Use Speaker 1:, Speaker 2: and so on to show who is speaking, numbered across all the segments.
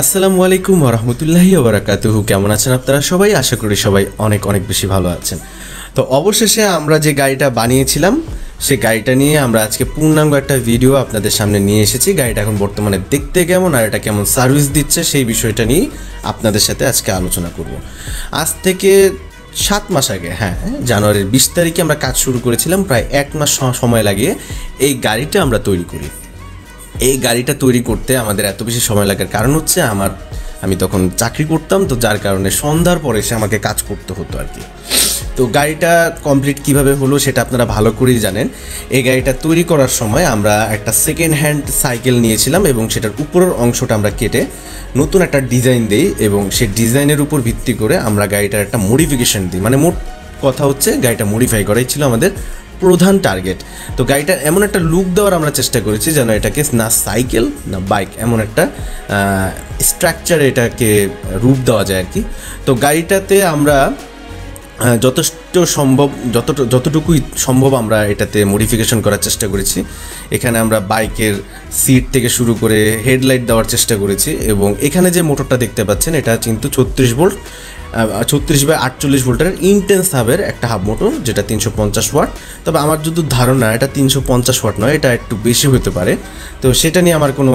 Speaker 1: আসসালামু আলাইকুম ওয়া রাহমাতুল্লাহি ওয়া বারাকাতুহু। কেমন আছেন আপনারা সবাই? আশা করি সবাই অনেক অনেক বেশি ভালো আছেন। তো অবশেষে আমরা যে গাড়িটা বানিয়েছিলাম সেই গাড়িটা নিয়ে আমরা আজকে পূর্ণাঙ্গ একটা ভিডিও আপনাদের সামনে নিয়ে এসেছি। গাড়িটা এখন বর্তমানে দেখতে কেমন আর এটা কেমন সার্ভিস দিচ্ছে সেই বিষয়টা নিয়ে আপনাদের সাথে আজকে আলোচনা করব। আজ থেকে 7 মাস আগে, জানুয়ারির 20 তারিখে আমরা কাজ শুরু করেছিলাম। প্রায় 1 মাস সময় লাগিয়ে এই গাড়িটা আমরা তৈরি করি। এই গাড়িটা তৈরি করতে আমাদের এত বেশি সময় লাগার কারণ হচ্ছে আমি তখন চাকরি করতাম, তো যার কারণে সন্ধ্যার পরে এসে আমাকে কাজ করতে হতো আর কি। তো গাড়িটা কমপ্লিট কিভাবে হলো সেটা আপনারা ভালো করেই জানেন। এই গাড়িটা তৈরি করার সময় আমরা একটা সেকেন্ড হ্যান্ড সাইকেল নিয়েছিলাম এবং সেটার উপরের অংশটা আমরা কেটে নতুন একটা ডিজাইন দিই এবং সেই ডিজাইনের উপর ভিত্তি করে আমরা গাড়িটার একটা মডিফিকেশন দিই। মানে মোট কথা হচ্ছে গাড়িটা মডিফাই করাই ছিল আমাদের প্রধান টার্গেট। তো গাড়িটা এমন একটা লুক দেওয়ার আমরা চেষ্টা করেছি যেন এটাকে না সাইকেল না বাইক, এমন একটা স্ট্রাকচারে এটাকে রূপ দেওয়া যায় আর কি। তো গাড়িটাতে আমরা যতটুকুই সম্ভব আমরা এটাতে মডিফিকেশন করার চেষ্টা করেছি। এখানে আমরা বাইকের সিট থেকে শুরু করে হেডলাইট দেওয়ার চেষ্টা করেছি এবং এখানে যে মোটরটা দেখতে পাচ্ছেন এটা কিন্তু 36/48 ভোল্টের ইন্টেন্স হাবের একটা হাব মোটর, যেটা 350 ওয়াট। তবে আমার যদি ধারণা এটা 350 ওয়াট নয়, এটা একটু বেশি হতে পারে। তো সেটা নিয়ে আমার কোনো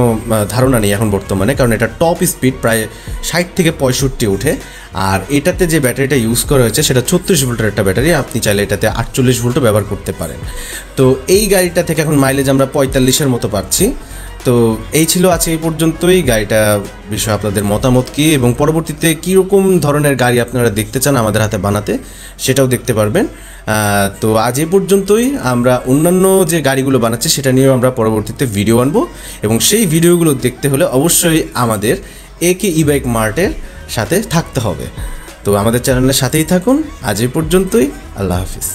Speaker 1: ধারণা নেই এখন বর্তমানে, কারণ এটা টপ স্পিড প্রায় 60 থেকে 65 ওঠে। আর এটাতে যে ব্যাটারিটা ইউজ করা হয়েছে সেটা 36 ভোল্টের একটা ব্যাটারি। আপনি চাইলে এটাতে 48 ভোল্টও ব্যবহার করতে পারেন। তো এই গাড়িটা থেকে এখন মাইলেজ আমরা 45-এর মতো পাচ্ছি। তো এই ছিল আজকে এই পর্যন্তই। গাড়িটা বিষয়ে আপনাদের মতামত কী এবং পরবর্তীতে কীরকম ধরনের গাড়ি আপনারা দেখতে চান আমাদের হাতে বানাতে সেটাও দেখতে পারবেন। তো আজ এই পর্যন্তই। আমরা অন্যান্য যে গাড়িগুলো বানাচ্ছি সেটা নিয়েও আমরা পরবর্তীতে ভিডিও আনবো এবং সেই ভিডিওগুলো দেখতে হলে অবশ্যই আমাদের একে ই বাইক মার্টের সাথে থাকতে হবে। তো আমাদের চ্যানেলের সাথেই থাকুন। আজ এই পর্যন্তই। আল্লাহ হাফিজ।